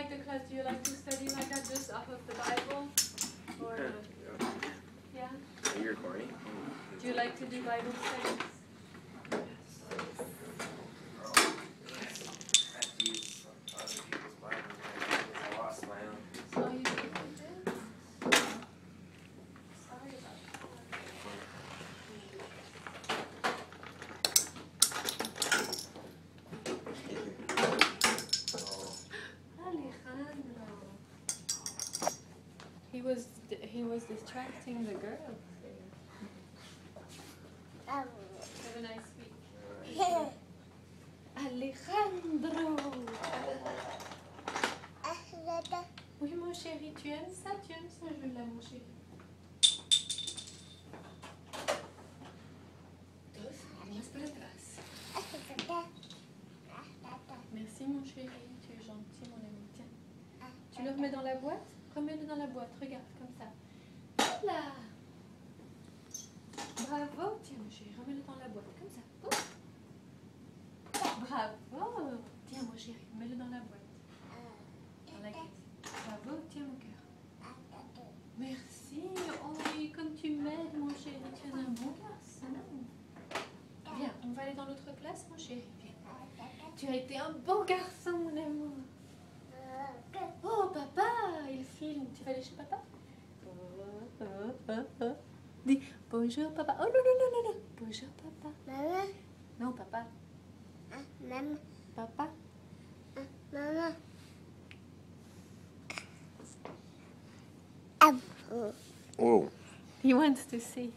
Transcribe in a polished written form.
like the class? Do you like to study like that, just off of the Bible? Or yeah? You're corny. Do you like to do Bible studies? So you do this? Sorry about Alejandro. He was distracting the girls. Have a nice week. Alejandro. Oui mon chéri, tu aimes ça jeu-là mon chéri? Más para atrás. Merci mon chéri, tu es gentil mon ami. Tiens. Tu le remets dans la boîte? Remets-le dans la boîte, regarde comme ça. Là. Bravo, tiens mon chéri, remets-le dans la boîte, comme ça. Bravo. Tiens mon chéri, mets-le dans la boîte. Dans la caisse. Bravo, tiens mon cœur. Merci. Oh oui, comme tu m'aides mon chéri, tu es un bon garçon. Viens, on va aller dans l'autre classe mon chéri. Viens. Tu as été un bon garçon mon amour. Oh papa, il filme. Tu vas aller chez papa? Dis bonjour papa. Oh non, non, non, non, non. Bonjour papa. Maman. Non papa. Maman. Papa. Maman. Whoa. He wants to see.